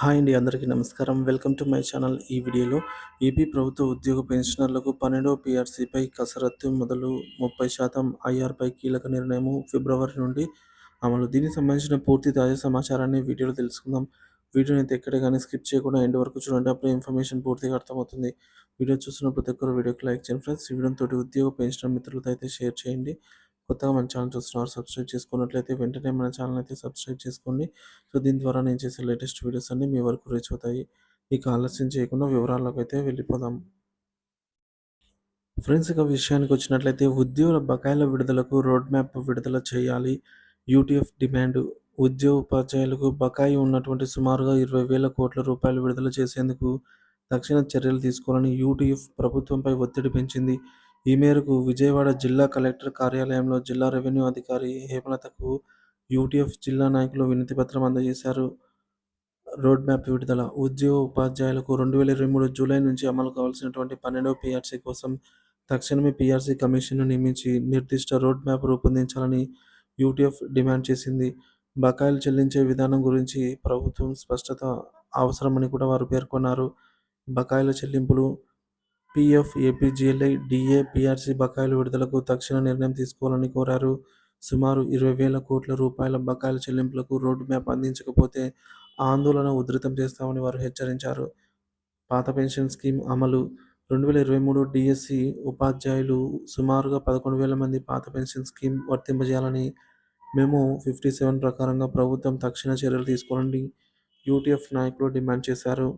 Hi అండి, అందరికీ నమస్కారం. Welcome to my channel. ఈ వీడియోలో ఏపీ ప్రభుత్వ ఉద్యోగ పెన్షనర్లకు 12వ పీఆర్సీపై కసరత్తు మొదలు, 30% ఐఆర్‌పై కీలక నిర్ణయం ఫిబ్రవరి నుండి అమలు. దీనికి సంబంధించిన పూర్తి తాజా సమాచారాన్ని వీడియోలో తెలుసుకుందాం. వీడియోనైతే ఎక్కడ గాని స్కిప్ చేయకుండా ఎండ్ వరకు చూడండి. అప్పుడే ఇన్ఫర్మేషన్ పూర్తిగా అర్థమవుతుంది. వీడియో చూస్తున్న ప్రతి ఒక్కరు వీడియోకి లైక్ చేయండి ఫ్రెండ్స్. ఈ వీడియోని తోటి ఉద్యోగ పెన్షనర్ మిత్రులతో అయితే షేర్ చేయండి. కొత్తగా మన ఛానల్ చూస్తున్నారు, సబ్స్క్రైబ్ చేసుకున్నట్లయితే వెంటనే మన ఛానల్ అయితే సబ్స్క్రైబ్ చేసుకోండి. సో దీని ద్వారా నేను చేసే లేటెస్ట్ వీడియోస్ అన్నీ మీ వరకు రీచ్ అవుతాయి. ఇక ఆలస్యం చేయకుండా వివరాల్లోకి అయితే వెళ్ళిపోదాం. ఫ్రెండ్స్, ఇక విషయానికి వచ్చినట్లయితే ఉద్యోగుల బకాయిల విడుదలకు రోడ్ మ్యాప్ విడుదల చేయాలి. UTF demand. ఉద్యోగోపాధ్యాయులకు బకాయి ఉన్నటువంటి సుమారుగా 20,000 కోట్ల రూపాయలు విడుదల చేసేందుకు తక్షణ చర్యలు తీసుకోవాలని యూటీఎఫ్ ప్రభుత్వంపై ఒత్తిడి పెంచింది. ఈ మేరకు విజయవాడ జిల్లా కలెక్టర్ కార్యాలయంలో జిల్లా రెవెన్యూ అధికారి హేమలతకు యూటీఎఫ్ జిల్లా నాయకులు వినతిపత్రం అందజేశారు. రోడ్ మ్యాప్ విడుదల. ఉద్యోగోపాధ్యాయులకు 2023 జూలై నుంచి అమలు కావాల్సినటువంటి 12వ పీఆర్సీ కోసం తక్షణమే పీఆర్సీ కమిషన్‌ను నియమించి నిర్దిష్ట రోడ్ మ్యాప్ రూపొందించాలని యూటీఎఫ్ డిమాండ్ చేసింది. బకాయిలు చెల్లించే విధానం గురించి ప్రభుత్వం స్పష్టత అవసరమని కూడా వారు పేర్కొన్నారు. బకాయిల చెల్లింపులు. పీఎఫ్, ఏపీజీఎల్ఐ, డీఏ, పీఆర్సీ బకాయిల విడుదలకు తక్షణ నిర్ణయం తీసుకోవాలని కోరారు. సుమారు 20,000 కోట్ల రూపాయల బకాయిల చెల్లింపులకు రోడ్ మ్యాప్ అందించకపోతే ఆందోళన ఉధృతం చేస్తామని వారు హెచ్చరించారు. పాత పెన్షన్ స్కీమ్ అమలు. 2023 డీఎస్సీ ఉపాధ్యాయులు సుమారుగా 11,000 మంది పాత పెన్షన్ స్కీమ్ వర్తింపజేయాలని మెమో 57 ప్రకారంగా ప్రభుత్వం తక్షణ చర్యలు తీసుకోవాలని యూటీఎఫ్ నాయకులు డిమాండ్ చేశారు.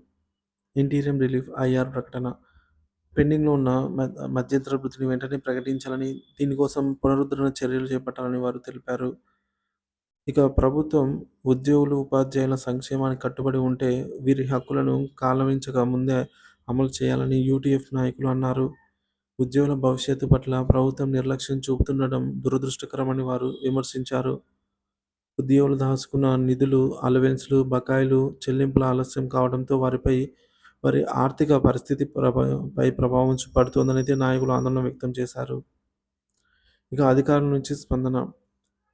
ఇంటీరియం రిలీఫ్ ఐఆర్ ప్రకటన. పెండింగ్‌లో ఉన్న మధ్యంతర వృత్తిని వెంటనే ప్రకటించాలని, దీనికోసం పునరుద్ధరణ చర్యలు చేపట్టాలని వారు తెలిపారు. ఇక ప్రభుత్వం ఉద్యోగులు, ఉపాధ్యాయుల సంక్షేమానికి కట్టుబడి ఉంటే వీరి హక్కులను కాలమించక ముందే అమలు చేయాలని యూటీఎఫ్ నాయకులు అన్నారు. ఉద్యోగుల భవిష్యత్తు పట్ల ప్రభుత్వం నిర్లక్ష్యం చూపుతుండడం దురదృష్టకరమని వారు విమర్శించారు. ఉద్యోగులు దాచుకున్న నిధులు, అలవెన్స్‌లు, బకాయిలు చెల్లింపుల ఆలస్యం కావడంతో వారి ఆర్థిక పరిస్థితి పై ప్రభావం పడుతోందనైతే నాయకులు ఆందోళన వ్యక్తం చేశారు. ఇక అధికారుల నుంచి స్పందన.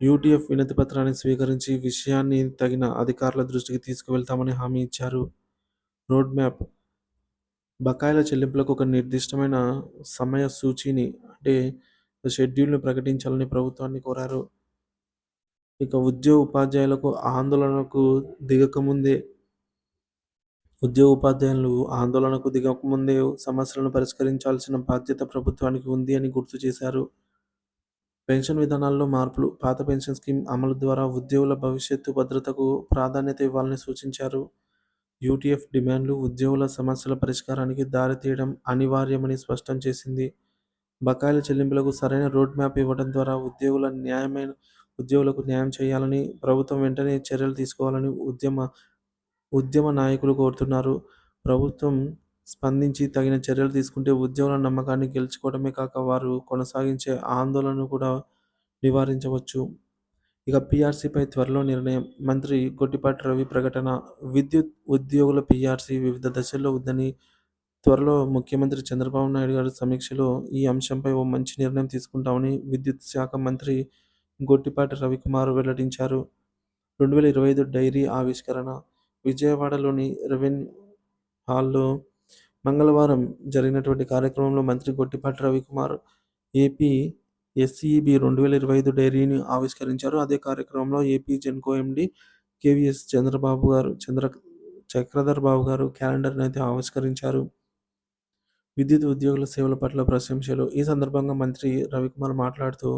యూటీఎఫ్ వినతి పత్రాన్ని స్వీకరించి విషయాన్ని తగిన అధికారుల దృష్టికి తీసుకువెళ్తామని హామీ ఇచ్చారు. Road map. బకాయిల చెల్లింపులకు ఒక నిర్దిష్టమైన సమయ సూచీని అంటే షెడ్యూల్‌ని ప్రకటించాలని ప్రభుత్వాన్ని కోరారు. ఇక ఉపాధ్యాయులకు ఆందోళనకు దిగకముందే సమస్యలను పరిష్కరించాల్సిన బాధ్యత ప్రభుత్వానికి ఉంది అని గుర్తు చేశారు. పెన్షన్ విధానాల్లో మార్పులు. పాత పెన్షన్ స్కీమ్ అమలు ద్వారా ఉద్యోగుల భవిష్యత్తు భద్రతకు ప్రాధాన్యత ఇవ్వాలని సూచించారు. యూటీఎఫ్ డిమాండ్లు ఉద్యోగుల సమస్యల పరిష్కారానికి దారితీయడం అనివార్యమని స్పష్టం చేసింది. బకాయిల చెల్లింపులకు సరైన రోడ్ మ్యాప్ ఇవ్వడం ద్వారా ఉద్యోగులకు న్యాయం చేయాలని, ప్రభుత్వం వెంటనే చర్యలు తీసుకోవాలని ఉద్యమ నాయకులు కోరుతున్నారు. ప్రభుత్వం స్పందించి తగిన చర్యలు తీసుకుంటే ఉద్యోగుల నమ్మకాన్ని గెలుచుకోవడమే కాక వారు కొనసాగించే ఆందోళనను కూడా నివారించవచ్చు. ఇక పీఆర్సీపై త్వరలో నిర్ణయం. మంత్రి గొట్టిపాటి రవి ప్రకటన. విద్యుత్ ఉద్యోగుల పీఆర్సీ వివిధ దశల్లో ఉందని, త్వరలో ముఖ్యమంత్రి చంద్రబాబు నాయుడు గారి సమీక్షలో ఈ అంశంపై ఓ మంచి నిర్ణయం తీసుకుంటామని విద్యుత్ శాఖ మంత్రి గొట్టిపాటి రవికుమార్ వెల్లడించారు. 2025 డైరీ ఆవిష్కరణ. విజయవాడలోని రెవెన్యూ హాల్‌లో మంగళవారం జరిగినటువంటి కార్యక్రమంలో మంత్రి గొట్టిపాటి రవికుమార్ ఏపీ ఎస్ఈబీ 2025 డైరీని ఆవిష్కరించారు. అదే కార్యక్రమంలో AP Genco MD KVS Chakradhar Babu గారు క్యాలెండర్‌ని అయితే ఆవిష్కరించారు. విద్యుత్ ఉద్యోగుల సేవల పట్ల ప్రశంసలు. ఈ సందర్భంగా మంత్రి రవికుమార్ మాట్లాడుతూ,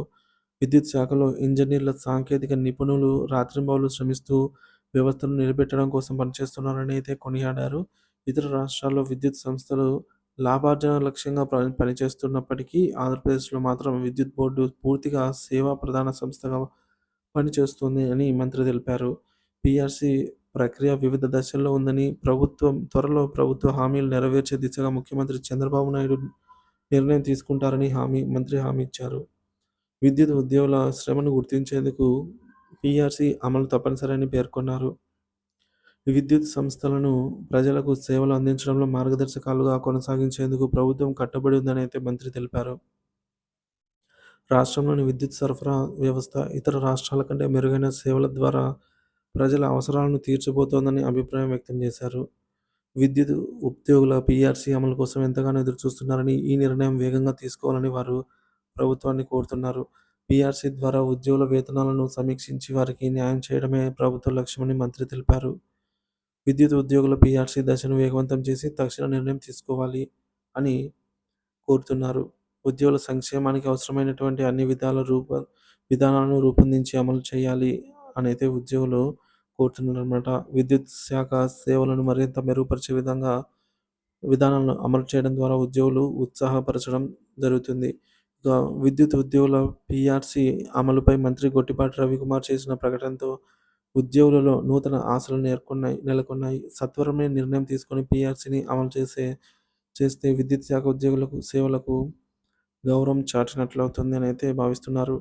విద్యుత్ శాఖలో ఇంజనీర్ల, సాంకేతిక నిపుణులు రాత్రింబవళ్లు శ్రమిస్తూ వ్యవస్థను నిలబెట్టడం కోసం పనిచేస్తున్నారని అయితే కొనియాడారు. ఇతర రాష్ట్రాల్లో విద్యుత్ సంస్థలు లాభార్జన లక్ష్యంగా పనిచేస్తున్నప్పటికీ ఆంధ్రప్రదేశ్‌లో మాత్రం విద్యుత్ బోర్డు పూర్తిగా సేవా ప్రధాన సంస్థగా పనిచేస్తుంది అని మంత్రి తెలిపారు. పీఆర్సీ ప్రక్రియ వివిధ దశల్లో ఉందని, త్వరలో ప్రభుత్వ హామీలు నెరవేర్చే దిశగా ముఖ్యమంత్రి చంద్రబాబు నాయుడు నిర్ణయం తీసుకుంటారని మంత్రి హామీ ఇచ్చారు. విద్యుత్ ఉద్యోగుల శ్రమను గుర్తించేందుకు పీఆర్సీ అమలు తప్పనిసరని పేర్కొన్నారు. విద్యుత్ సంస్థలను ప్రజలకు సేవలు అందించడంలో మార్గదర్శకాలుగా కొనసాగించేందుకు ప్రభుత్వం కట్టుబడి ఉందని అయితే మంత్రి తెలిపారు. రాష్ట్రంలోని విద్యుత్ సరఫరా వ్యవస్థ ఇతర రాష్ట్రాల కంటే మెరుగైన సేవల ద్వారా ప్రజల అవసరాలను తీర్చబోతోందని అభిప్రాయం వ్యక్తం చేశారు. విద్యుత్ ఉద్యోగుల పీఆర్సీ అమలు కోసం ఎంతగానో ఎదురుచూస్తున్నారని, ఈ నిర్ణయం వేగంగా తీసుకోవాలని వారు ప్రభుత్వాన్ని కోరుతున్నారు. పీఆర్సీ ద్వారా ఉద్యోగుల వేతనాలను సమీక్షించి వారికి న్యాయం చేయడమే ప్రభుత్వ లక్ష్యమని మంత్రి తెలిపారు. విద్యుత్ ఉద్యోగుల పీఆర్సీ దశను వేగవంతం చేసి తక్షణ నిర్ణయం తీసుకోవాలి అని కోరుతున్నారు. ఉద్యోగుల సంక్షేమానికి అవసరమైనటువంటి అన్ని విధానాలను రూపొందించి అమలు చేయాలి అనైతే ఉద్యోగులు కోరుతున్నారనమాట. విద్యుత్ శాఖ సేవలను మరింత మెరుగుపరిచే విధానాలను అమలు చేయడం ద్వారా ఉద్యోగులు ఉత్సాహపరచడం జరుగుతుంది. ఇక విద్యుత్ ఉద్యోగుల పీఆర్సీ అమలుపై మంత్రి గొట్టిపాటి రవికుమార్ చేసిన ప్రకటనతో ఉద్యోగులలో నూతన ఆశలు నెలకొన్నాయి. సత్వరమే నిర్ణయం తీసుకొని పీఆర్సీని అమలు చేస్తే విద్యుత్ శాఖ ఉద్యోగులకు సేవలకు గౌరవం చాటినట్లవుతుంది అని అయితే భావిస్తున్నారు.